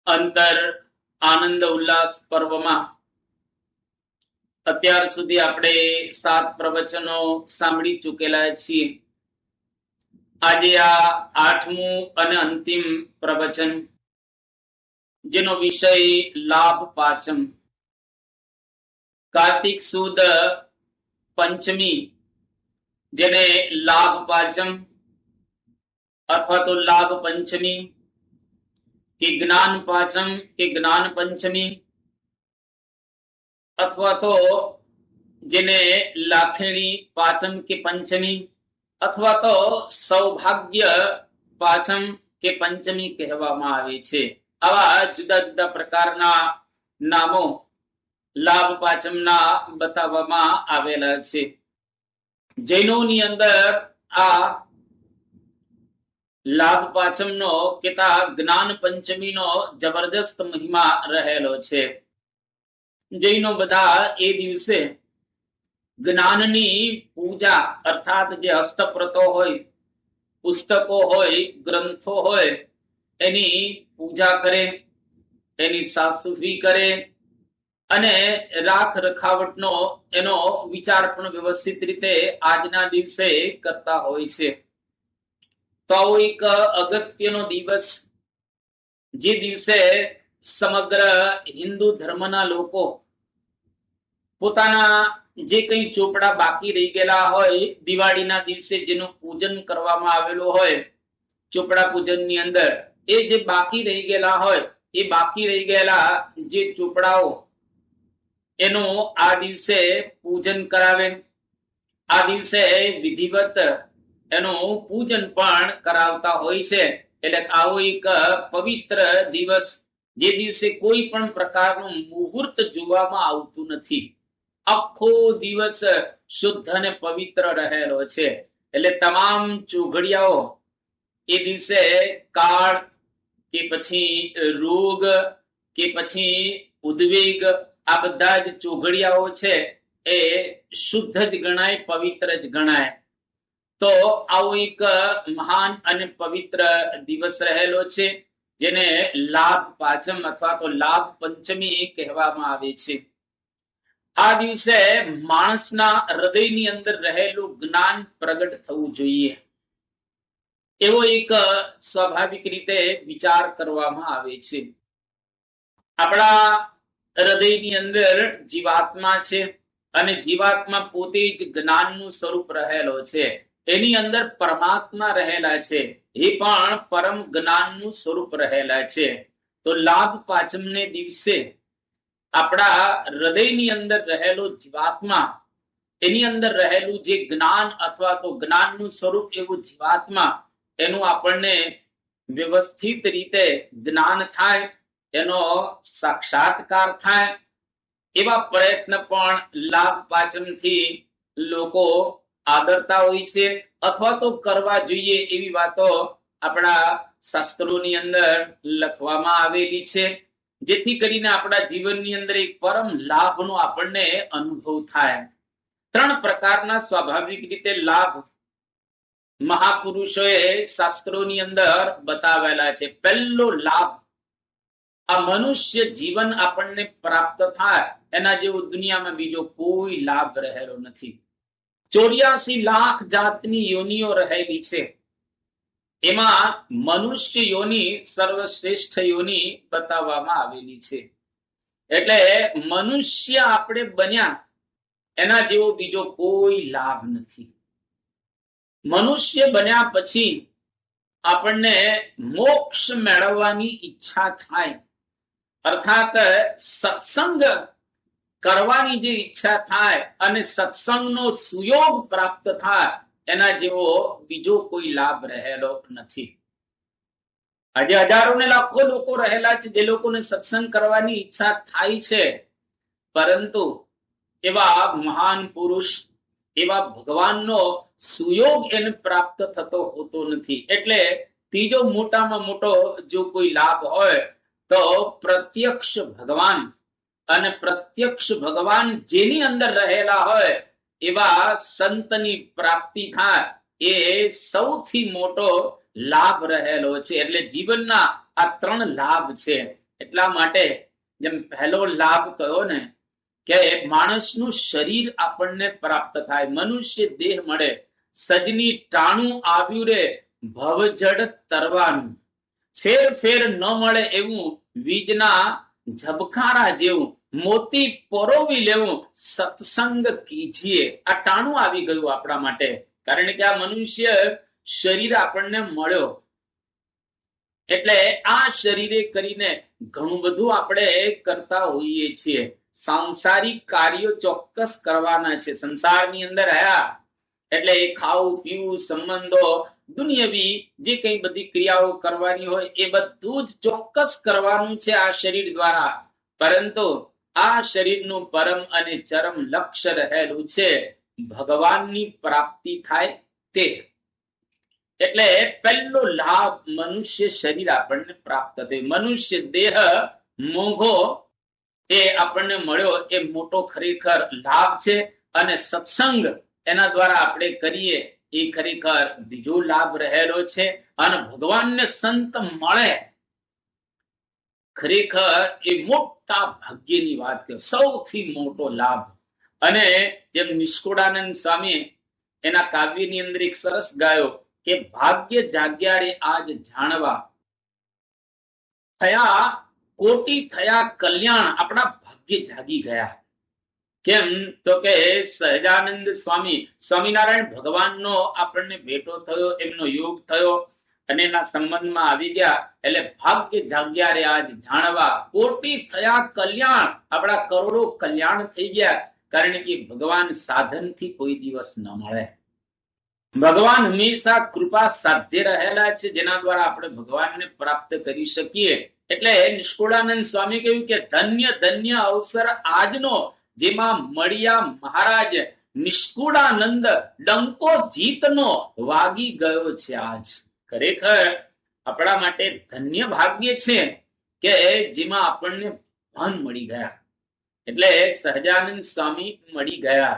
અંતર આનંદ ઉલ્લાસ પર્વમાં અત્યાર સુધી આપણે 7 પ્રવચનો સાંભળી ચૂકેલા છીએ. આજે આ 8મું અને અંતિમ પ્રવચન, જેનો વિષય લાભ પાંચમ. કાર્તિક સુદ પંચમી, જેને લાભ પાંચમ અથવા તો લાભ પંચમી કે જ્ઞાન પાંચમ કે જ્ઞાન પંચમી, અથવા તો જેને લાખેણી પાંચમ કે પંચમી, અથવા તો સૌભાગ્ય પાંચમ કે પંચમી કહેવામાં આવે છે. આવા જુદા જુદા પ્રકારના નામો લાભ પાંચમના બતાવવામાં આવેલા છે. જૈનોની અંદર આ લાભ પાંચમનો કેતા જ્ઞાન પંચમીનો જબરદસ્ત મહિમા રહેલો છે. જૈનો બધા એ દિવસે જ્ઞાનની પૂજા અર્થાત જે હસ્તપ્રતો હોય, પુસ્તકો હોય, ગ્રંથો હોય, એની પૂજા કરે, એની સાફ સફાઈ કરે અને રાખ રખાવટનો એનો વિચાર પણ વ્યવસ્થિત રીતે આજના દિવસે કરતા હોય છે. તો આવો એક અગત્યનો દિવસ, જે દિવસે સમગ્ર હિન્દુ ધર્મના લોકો પોતાના જે કઈ ચોપડા બાકી રહી ગયેલા હોય, દિવાળીના દિવસે જેનું પૂજન કરવામાં આવેલું હોય, ચોપડા પૂજનની અંદર એ જે બાકી રહી ગયેલા હોય, એ બાકી રહી ગયેલા જે ચોપડાઓ એનું આ દિવસે પૂજન કરાવે. આ દિવસે વિધિવત એનું પૂજન પણ કરાવતા હોય છે. એટલે આવો એક પવિત્ર દિવસ, જે દિવસે કોઈ પણ પ્રકારનું મુહૂર્ત જોવામાં આવતું નથી, આખો દિવસ શુદ્ધ અને પવિત્ર રહેલો છે. એટલે તમામ ચોઘડિયાઓ એ દિવસે કાળ કે પછી રોગ કે પછી ઉદ્વેગ, આ બધા જ ચોઘડિયાઓ છે એ શુદ્ધ જ ગણાય, પવિત્ર જ ગણાય. તો આવો એક મહાન અને પવિત્ર દિવસ રહેલો છે, જેને લાભ પાંચમ અથવા તો લાભ પંચમી કહેવામાં આવે છે. આ દિવસે માણસના હૃદયની અંદર રહેલું જ્ઞાન પ્રગટ થવું જોઈએ, એવો એક સ્વાભાવિક રીતે વિચાર કરવામાં આવે છે. આપણા હૃદયની અંદર જીવાત્મા છે અને જીવાત્મા પોતે જ જ્ઞાનનું સ્વરૂપ રહેલો છે. એની અંદર પરમાત્મા રહેલા છે, એ પણ પરમ જ્ઞાનનું સ્વરૂપ રહેલા છે. તો લાભ પાંચમને દિવસે આપણા હૃદયની અંદર રહેલો જીવાત્મા, એની અંદર રહેલું જે જ્ઞાન અથવા તો જ્ઞાનનું સ્વરૂપ એવું જીવાત્મા, એનું આપણને વ્યવસ્થિત રીતે જ્ઞાન થાય, એનો સાક્ષાત્કાર થાય, એવા પ્રયત્ન પણ લાભ પાંચમથી લોકો આદરતા હોય છે, અથવા તો કરવા જોઈએ એવી વાતો આપણા શાસ્ત્રોની અંદર લખવામાં આવેલી છે, જેથી કરીને આપણા જીવનની અંદર એક પરમ લાભનો આપણને અનુભવ થાય. 3 પ્રકારના સ્વાભાવિક રીતે લાભ મહાપુરુષોએ શાસ્ત્રોની અંદર બતાવેલા છે. પહેલો લાભ, આ મનુષ્ય જીવન આપણને પ્રાપ્ત થાય, એના જેવો દુનિયામાં બીજો કોઈ લાભ રહેલો નથી. 84 લાખ જાતની યોનિઓ રહેલી છે, એમાં મનુષ્ય યોની સર્વશ્રેષ્ઠ યોની બતાવવામાં આવેલી છે. એટલે મનુષ્ય આપણે બન્યા, એના જેવો બીજો કોઈ લાભ નથી. મનુષ્ય બન્યા પછી આપણને મોક્ષ મેળવવાની ઈચ્છા થાય, અર્થાત સત્સંગ કરવાની જે ઈચ્છા થાય અને સત્સંગનો સુયોગ પ્રાપ્ત થાય, એના જેવો બીજો કોઈ લાભ રહેલો નથી. આજે હજારો ને લાખો લોકો રહેલા છે, જે લોકોને સત્સંગ કરવાની ઈચ્છા થાય છે, પરંતુ એવા મહાન પુરુષ, એવા ભગવાનનો સુયોગ એને પ્રાપ્ત થતો હોતો નથી. એટલે ત્રીજો મોટામાં મોટો જો કોઈ લાભ હોય તો પ્રત્યક્ષ ભગવાન, અને પ્રત્યક્ષ ભગવાન જેની અંદર રહેલા હોય એવા સંતની પ્રાપ્તિ થાય, એ સૌથી મોટો લાભ રહેલો છે. એટલે જીવનના આ 3 લાભ છે. એટલા માટે જેમ પહેલો લાભ કયો ને કે માણસનું શરીર આપણને પ્રાપ્ત થાય, મનુષ્ય દેહ મળે. સજની ટાણું આવ્યું રે ભવજડ તરવાનું, ફેર ફેર ન મળે એવું વીજના ઝબખારા જેવું, મોતી પરોવી લેવું સત્સંગ કીજીએ. આ ટાણું આવી ગયું આપણા માટે, કારણ કે આ મનુષ્ય શરીર આપણને મળ્યો. એટલે આ શરીરે કરીને ઘણું બધું આપણે કરતા હોઈએ છીએ. સાંસારિક કાર્યો ચોક્કસ કરવાના છે. સંસારની અંદર રહ્યા એટલે ખાવું પીવું, સંબંધો, દુનિયાવી જે કઈ બધી ક્રિયાઓ કરવાની હોય એ બધું જ ચોક્કસ કરવાનું છે આ શરીર દ્વારા. પરંતુ આ શરીરનું પરમ અને ચરમ લક્ષ્ય રહેલું છે ભગવાનની પ્રાપ્તિ થાય તે. એટલે પહેલો લાભ મનુષ્ય શરીર આપણને પ્રાપ્ત થયું. મનુષ્ય દેહ મોઘો એ આપણને મળ્યો એ મોટો ખરેખર લાભ છે. અને સત્સંગ એના દ્વારા આપણે કરીએ એ ખરેખર બીજો લાભ રહેલો છે. અને ભગવાનને સંત મળે ખરેખર એ મોટા ભાગ્યની વાત કે સૌથી મોટો લાભ. અને જેમ નિષ્કુળાનંદ સ્વામી એના કાવ્યની અંદર એક સરસ ગાયો કે ભાગ્ય જાગ્યા રે આજ જાણવા, થયા કોટી થયા કલ્યાણ, આપણા ભાગ્ય જાગી ગયા. કેમ તો કે સહજાનંદ સ્વામી સ્વામિનારાયણ ભગવાનનો આપણને ભેટો થયો, એમનો યોગ થયો અને એના સંબંધમાં આવી ગયા. એટલે ભાગ્ય જાગ્યા રે આજ જાણવા, કોટી થયા કલ્યાણ, આપણા કરોડો કલ્યાણ થઈ ગયા. કારણ કે ભગવાન સાધનથી કોઈ દિવસ ન મળે. ભગવાન હંમેશા કૃપા સાધ્ય રહેલા છે, જેના દ્વારા આપણે ભગવાનને પ્રાપ્ત કરી શકીએ. એટલે નિષ્કુળાનંદ સ્વામી કહ્યું કે ધન્ય ધન્ય અવસર આજનો, જેમાં મળ્યા મહારાજ નિષ્કુળાનંદ, ડંકો જીતનો વાગી ગયો છે આજ. ખરેખર આપણા માટે ધન્ય ભાગ્ય છે કે જેમાં આપણને ભાન મળી ગયા. એટલે સહજાનંદ સ્વામી મળી ગયા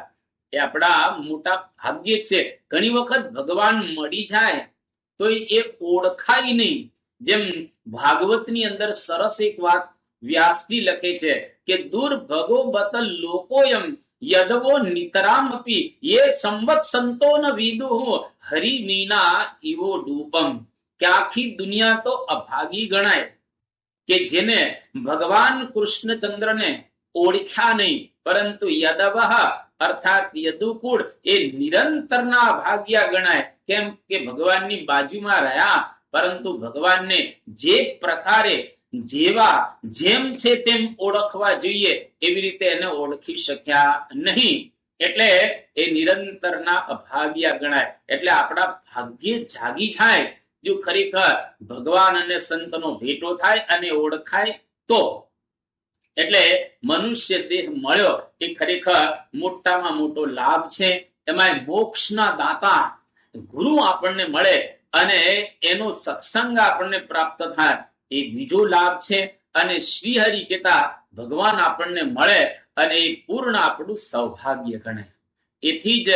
એ આપણા મોટા ભાગ્ય છે. ઘણી વખત ભગવાન મળી જાય તો એ ઓળખાય નહીં. જેમ ભાગવતની અંદર સરસ એક વાત વ્યાસજી લખે છે કે દુર્ભગો બતલ લોકોયમ યદવો નિતરામ અપી ये સંવત સંતો ન વિદુહુ હરિમીના ઇવો ડૂપમ. કે આખી દુનિયા તો અભાગી ગણાય કે જેને ભગવાન કૃષ્ણચંદ્રને ઓળખ્યા નહીં, પરંતુ યદવહ અર્થાત યદુકુળ એ નિરંતરના ભાગ્યા ગણાય. કેમ કે ભગવાનની બાજુમાં રહ્યા પરંતુ ભગવાનને જે પ્રકારે જેવા જેમ છે તેમ ઓળખવા જોઈએ એવી રીતે એને ઓળખી શક્યા નહીં. એટલે એ નિરંતરના અભાગ્યા ગણાય. એટલે આપણા ભાગ્ય જાગી જાય જો ખરેખર ભગવાન અને સંતનો ભેટો થાય અને ઓળખાય તો. એટલે મનુષ્ય દેહ મળ્યો એ ખરેખર મોટામાં મોટો લાભ છે. એમાં મોક્ષના દાતા ગુરુ આપણને મળે અને એનો સત્સંગ આપણને પ્રાપ્ત થાય એ બીજો લાભ છે. અને શ્રીહરિ કહેતા ભગવાન આપણને મળે અને એ પૂર્ણ આપણું સૌભાગ્ય ગણાય. એથી જ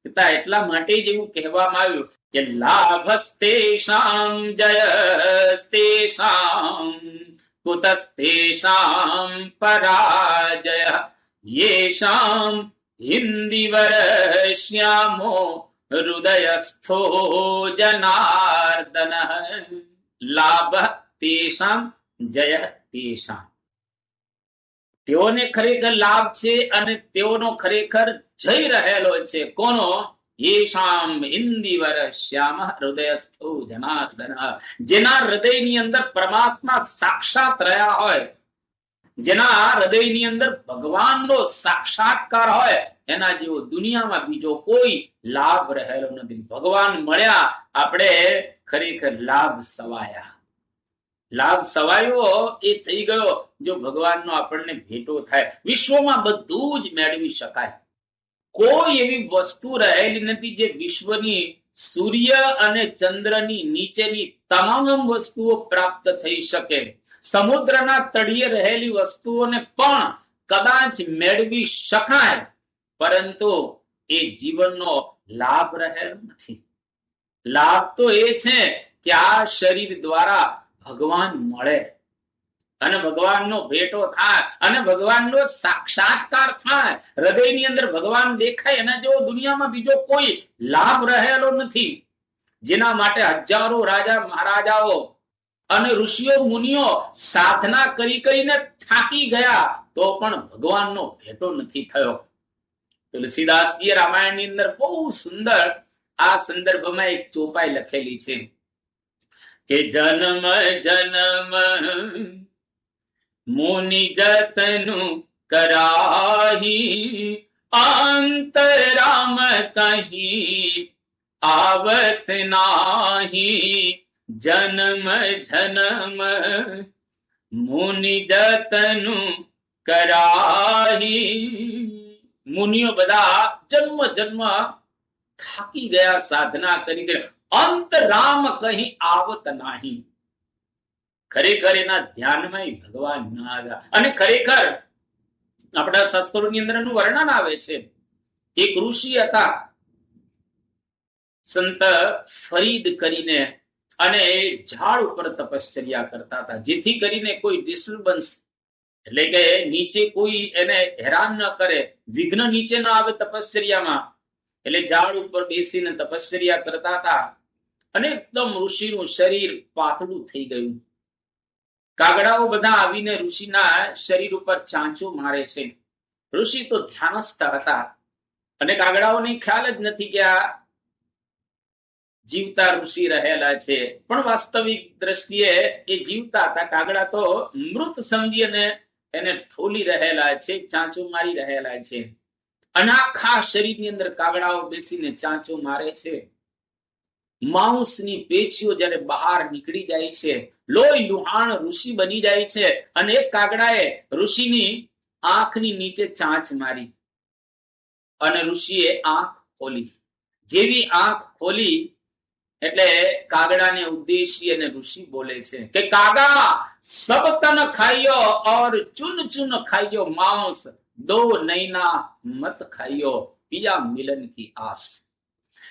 એટલા માટે જ એવું કહેવામાં આવ્યું કે લાભસ્તેષાં જયસ્તેષાં કુતસ્તેષાં પરાજય યેષાં હિન્દીવરશ્યામો હૃદયસ્થો જનાર્દન. લાભ તેષાં જય તેષાં, તેઓને ખરેખર લાભ છે અને તેઓનો ખરેખર જય રહેલો છે. કોનો? યેષાં ઇન્દિવરશ્યામ હૃદયસ્થો જનાર્દન. જેના હૃદયની અંદર પરમાત્મા સાક્ષાત રહ્યા હોય, જેના હૃદયની અંદર ભગવાનનો સાક્ષાત્કાર હોય, એના જેવો દુનિયામાં બીજો કોઈ લાભ રહેલો નથી. ભગવાન મળ્યા આપણે ખરેખર લાભ સવાયા. લાભ સવાયો એ થઈ ગયો જો ભગવાનનો આપણને ભેટો થાય. વિશ્વમાં બધું જ મેળવી શકાય. કોઈ એવી વસ્તુ રહેલી નથી જે વિશ્વની સૂર્ય અને ચંદ્રની નીચેની તમામ વસ્તુઓ પ્રાપ્ત થઈ શકે. સમુદ્રના તળિયે રહેલી વસ્તુઓને પણ કદાચ મેળવી શકાય, પરંતુ એ જીવનનો લાભ રહેલો નથી. લાભ તો એ છે કે આ શરીર દ્વારા ભગવાન મળે. અને ભગવાનનો ભેટો થાય અને ભગવાનનો સાક્ષાત્કાર થાય, હૃદયની અંદર ભગવાન દેખાય, એના જેવો દુનિયામાં બીજો કોઈ લાભ રહેલો નથી. જેના માટે હજારો રાજા મહારાજાઓ અને ઋષિઓ મુનિઓ સાધના કરી કરીને થાકી ગયા તો પણ ભગવાનનો ભેટો નથી થયો. તુલસીદાસજી રામાયણની અંદર બહુ સુંદર આ સંદર્ભમાં એક ચોપાઈ લખેલી છે કે જન્મ જન્મ મુનિ જતનું કરાહી, અંતરામ કહી આવત નાહી. જન્મ જન્મ મુનિ જતનું કરાહી. મુનિઓ બધા જન્મ જન્મ થાકી ગયા સાધના કરી ગયા, અંત રામ કહી આવત નાહી. ખરેખર એના ધ્યાનમાં ભગવાન ના આવ્યા. અને ખરેખર આપણા શાસ્ત્રોની અંદર એનું વર્ણન આવે છે. એક ઋષિ હતા સંત ફરીદ કરીને, અને ઝાડ ઉપર તપશ્ચર્યા કરતા હતા, જેથી કરીને કોઈ ડિસ્ટર્બન્સ એટલે કે નીચે કોઈ એને હેરાન ન કરે, વિઘ્ન નીચે ન આવે તપશ્ચર્યામાં. એટલે ઝાડ ઉપર બેસીને તપશ્ચર્યા કરતા હતા અને એકદમ ઋષિનું શરીર પાતળું થઈ ગયું. કાગડાઓ બધા આવીને ઋષિના શરીર ઉપર ચાંચો મારે છે. ઋષિ તો ધ્યાનસ્થ હતા અને કાગડાઓને ખ્યાલ જ નથી કે આ જીવતા ઋષિ રહેલા છે, પણ વાસ્તવિક દ્રષ્ટિએ એ જીવતા હતા. કાગડા તો મૃત સમજીને એને ઠોલી રહેલા છે, ચાંચો મારી રહેલા છે. અને આખા શરીરની અંદર કાગડાઓ બેસીને ચાંચો મારે છે. માંસની પેશીઓ જ્યારે બહાર નીકળી જાય છે, લોહી લુહાણ ઋષિ બની જાય છે. અને એક કાગડાએ ઋષિની આંખની નીચે ચાંચ મારી અને ઋષિએ આંખ ખોલી. જેવી આંખ ખોલી એટલે કાગડાને ઉદ્દેશી અને ઋષિ બોલે છે કે કાગા સબ તન ખાઈયો और चुन चुन खाइयो मांस, दो नैना मत खाइयो पिया मिलन की आस.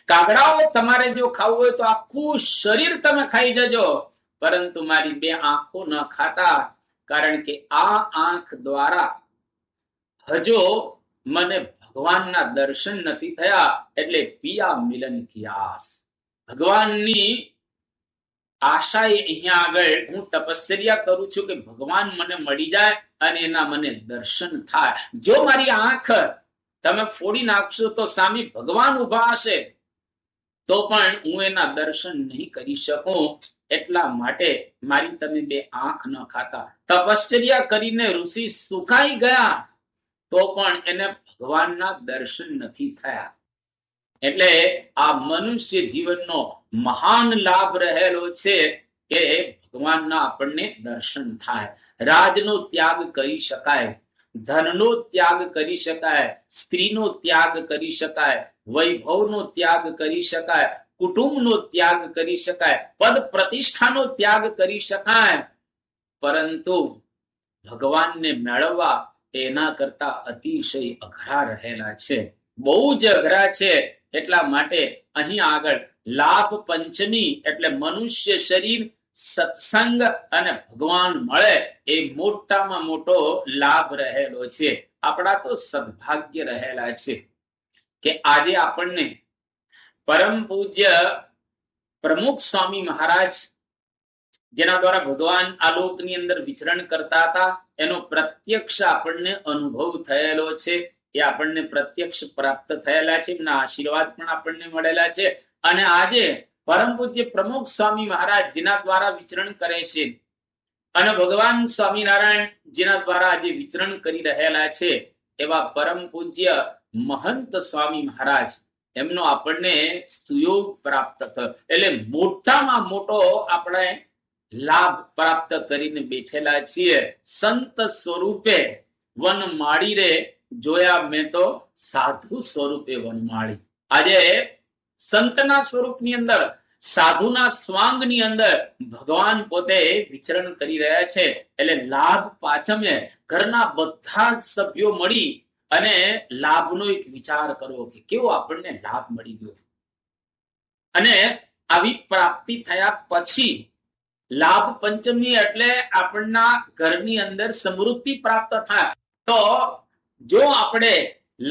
કાગડાઓ તમારે જો ખાવું હોય તો આખું શરીર તમે ખાઈ જજો, પરંતુ મારી બે આંખો ન ખાતા, કારણ કે આ આંખ દ્વારા હજો મને ભગવાનના દર્શન નથી થયા, એટલે પિયા મિલન કી આસ. ભગવાનની આશા અહીંયા આગળ હું તપશ્ચર્યા કરું છું કે ભગવાન મને મળી જાય અને એના મને દર્શન થાય. જો મારી આંખ તમે ફોડી નાખશો તો સામે ભગવાન ઉભા હશે તો પણ હું એના દર્શન નહીં કરી શકું. એટલા માટે મારી તમે બે આંખ ન ખાતા. તપશ્ચર્યા કરીને ઋષિ સુકાઈ ગયા તો પણ એને ભગવાનના દર્શન નથી થયા. એટલે આ મનુષ્ય જીવનનો મહાન લાભ રહેલો છે કે ભગવાનના આપણને દર્શન થાય. રાજનો ત્યાગ કરી શકાય, ધનનો ત્યાગ કરી શકાય, સ્ત્રીનો ત્યાગ કરી શકાય, વૈભવનો ત્યાગ કરી શકાય, કુટુંબનો ત્યાગ કરી શકાય, પદ પ્રતિષ્ઠાનો ત્યાગ કરી શકાય, પરંતુ ભગવાનને મેળવવા એના કરતા અતિશય અઘરા રહેલા છે. બહુ જ અઘરા છે. એટલા માટે અહીં આગળ લાભ પંચમી એટલે મનુષ્ય શરીર, સત્સંગ અને ભગવાન મળે એ મોટામાં મોટો લાભ રહેલો છે. આપણા તો સદભાગ્ય રહેલા છે કે આજે આપણને પરમ પૂજ્ય પ્રમુખ સ્વામી મહારાજ, જેના દ્વારા ભગવાન આ લોકની અંદર વિચરણ કરતા હતા, એનો પ્રત્યક્ષ આપણને અનુભવ થયેલો છે. એ આપણને પ્રત્યક્ષ પ્રાપ્ત થયેલા છે, એમના આશીર્વાદ પણ આપણને મળેલા છે. અને આજે પરમ પૂજ્ય પ્રમુખ સ્વામી મહારાજ જેના દ્વારા વિચરણ કરે છે અને ભગવાન સ્વામિનારાયણ જેના દ્વારા આજે વિચરણ કરી રહેલા છે, એવા પરમ પૂજ્ય મહંત સ્વામી મહારાજ, એમનો આપણને સુયોગ પ્રાપ્ત થયો. એટલે મોટામાં મોટો આપણે લાભ પ્રાપ્ત કરીને બેઠેલા છીએ. સંત સ્વરૂપે વનમાળી રે જોયા મેં તો સાધુ સ્વરૂપે વનમાળી. આજે સંતના સ્વરૂપની અંદર, સાધુના સ્વાંગની અંદર ભગવાન પોતે વિચરણ કરી રહ્યા છે. એટલે લાભ પાચમે ઘરના બધા જ સભ્યો મળી અને લાભનો એક વિચાર કરવો કે કેવો આપણને લાભ મળી ગયો. અને આવી પ્રાપ્તિ થયા પછી લાભ પંચમી એટલે આપણના ઘરની અંદર સમૃદ્ધિ પ્રાપ્ત થાય. તો જો આપણે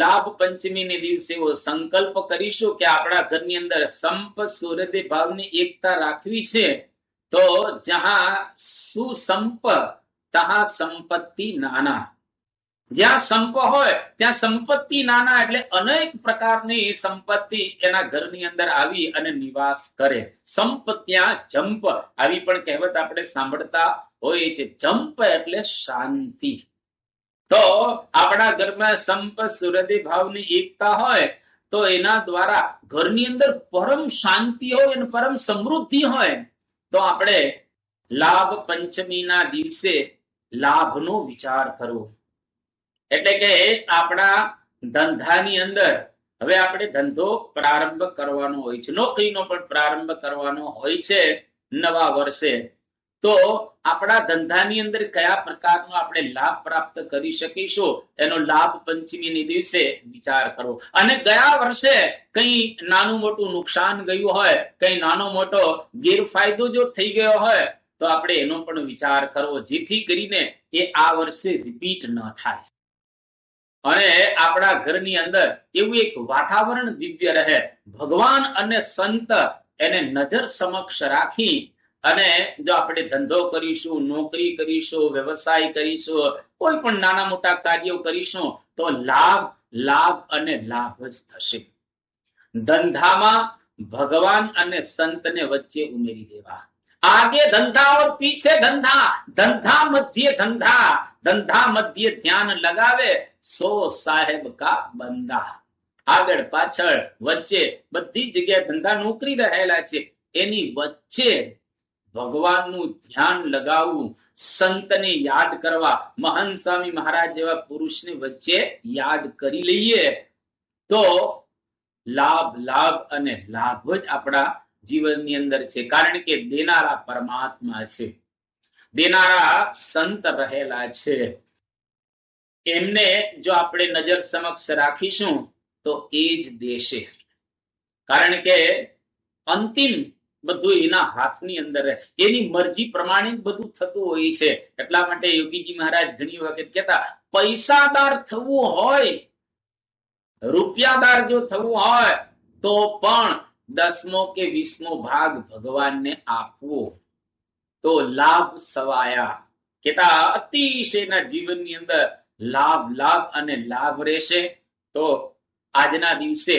લાભ પંચમીને દિવસે એવો સંકલ્પ કરીશું કે આપણા ઘરની અંદર સંપ સૂર્યદેવ ભાવની એકતા રાખવી છે, તો જહાં સુસંપ તહાં સંપત્તિ નાના. જ્યાં સંપ હોય ત્યાં સંપત્તિ નાના, એટલે અનેક પ્રકારની સંપત્તિ એના ઘરની અંદર આવી અને નિવાસ કરે. સંપ ત્યાં જંપ, આવી પણ કહેવત આપણે સાંભળતા હોય છે. જંપ એટલે શાંતિ. તો આપણા ઘરમાં સંપ સૂર્યદેવ ભાવની એકતા હોય તો એના દ્વારા ઘરની અંદર પરમ શાંતિ હોય અને પરમ સમૃદ્ધિ હોય. તો આપણે લાભ પંચમીના દિવસે લાભનો વિચાર કરવો. એટલે કે આપણા ધંધાની અંદર હવે આપણે ધંધો પ્રારંભ કરવાનો હોય છે, નોકરીનો પણ પ્રારંભ કરવાનો હોય છે નવા વર્ષે. તો આપણા ધંધાની અંદર કયા પ્રકારનો આપણે લાભ પ્રાપ્ત કરી શકીશું એનો લાભ પંચમીને દિવસે વિચાર કરવો. અને ગયા વર્ષે કઈ નાનું મોટું નુકસાન ગયું હોય, કઈ નાનો મોટો ગેરફાયદો જો થઈ ગયો હોય તો આપણે એનો પણ વિચાર કરવો, જેથી કરીને એ આ વર્ષે રિપીટ ન થાય અને આપણા ઘરની અંદર એવું એક વાતાવરણ દિવ્ય રહે. ભગવાન અને સંત એને નજર સમક્ષ રાખી અને જો આપણે ધંધો કરીશું, નોકરી કરીશું, વ્યવસાય કરીશું, કોઈ પણ નાના મોટા કાર્યો કરીશું તો લાભ લાભ અને લાભ જ થશે. ધંધામાં ભગવાન અને સંતને વચ્ચે ઉમેરી દેવા. आगे धंधा और पीछे धंधा, धंधा मध्य धंधा, धंधा मध्य ध्यान लगावे सो साहेब का बंदा. આગળ પાછળ વચ્ચે બધી જગ્યાએ ધંધા નોકરી રહેલા છે, એની વચ્ચે ભગવાનનું ધ્યાન લગાવવું, સંતને યાદ કરવા, મહાન સ્વામી મહારાજ જેવા પુરુષને વચ્ચે યાદ કરી લઈએ તો લાભ લાભ અને લાભ જ આપણા જીવનની અંદર છે. કારણ કે દેનારા પરમાત્મા છે, દેનારા સંત રહેલા છે. એમને જો આપણે નજર સમક્ષ રાખીશું તો એ જ દેશે. કારણ કે અંતિમ બધું એના હાથની અંદર રહે, એની મરજી પ્રમાણે જ બધું થતું હોય છે. એટલા માટે યોગીજી મહારાજ ઘણી વખત કહેતા, પૈસાદાર થવું હોય, રૂપિયાદાર જો થવું હોય તો પણ 10મો કે 20મો ભાગ ભગવાનને આપવો તો લાભ સવાયા. કેતા અતિશયના જીવનની અંદર લાભ લાભ અને લાભ રહેશે. તો આજના દિવસે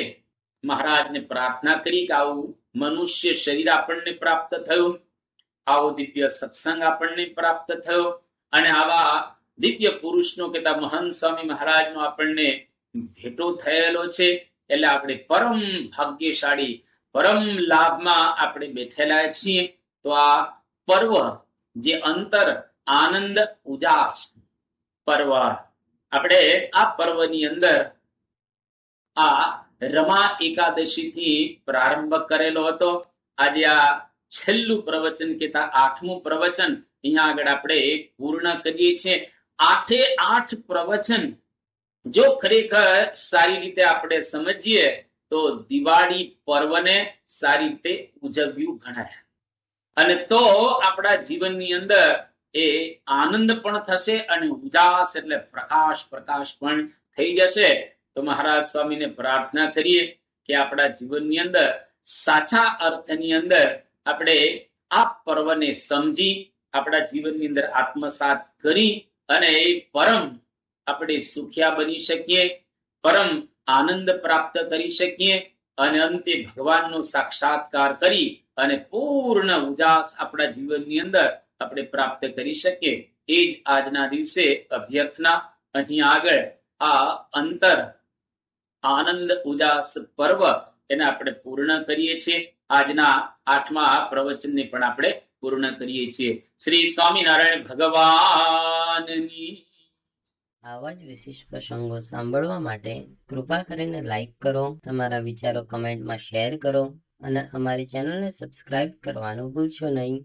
મહારાજને પ્રાર્થના કરી કે આવું મનુષ્ય શરીર આપણને પ્રાપ્ત થયું, આવો દિવ્ય સત્સંગ આપણને પ્રાપ્ત થયો અને આવા દિવ્ય પુરુષનો કહેતા મહાન સ્વામી મહારાજનો આપણને ભેટો થયેલો છે. એટલે આપણે પરમ ભાગ્યશાળી, પરમ લાભમાં આપણે બેઠેલા છીએ. તો આ પર્વ જે અંતર આનંદ ઉજાસ પર્વ, આપણે આ પર્વની અંદર આ રમા એકાદશી થી પ્રારંભ કરેલો હતો. આજે આ છેલ્લું પ્રવચન કહેતા 8મું પ્રવચન અહીંયા આગળ આપણે પૂર્ણ કરીએ છીએ. 8 પ્રવચન જો ખરેખર સારી રીતે આપણે સમજીએ તો દિવાળી પર્વને સારી રીતે ઉજવ્યું ગણાય અને તો આપણા જીવનની અંદર એ આનંદ પણ થશે અને ઉજાસ એટલે પ્રકાશ પ્રકાશ પણ થઈ જશે. તો મહારાજ સ્વામીને પ્રાર્થના કરીએ કે આપણા જીવનની અંદર સાચા અર્થની અંદર આપણે આ પર્વને સમજી આપણા જીવનની અંદર આત્મસાત કરી અને એ પરમ આપણે સુખિયા બની શકીએ, પરમ આનંદ પ્રાપ્ત કરી શકીએ અને અંતે ભગવાનનો સાક્ષાત્કાર કરી અને પૂર્ણ ઉજાસ આપણા જીવનની અંદર આપણે પ્રાપ્ત કરી શકીએ. એ જ આજના દિવસે અભ્યર્થના. અહીં આગળ આ અંતર આનંદ ઉજાસ પર્વ એને આપણે પૂર્ણ કરીએ છીએ. આજના 8મા પ્રવચનને પણ આપણે પૂર્ણ કરીએ છીએ. શ્રી સ્વામિનારાયણ ભગવાનની. આવા જ વિશેષ પ્રસંગો સાંભળવા માટે કૃપા કરીને લાઈક કરો, તમારા વિચારો કમેન્ટમાં શેર કરો અને અમારી ચેનલને સબસ્ક્રાઇબ કરવાનું ભૂલશો નહીં.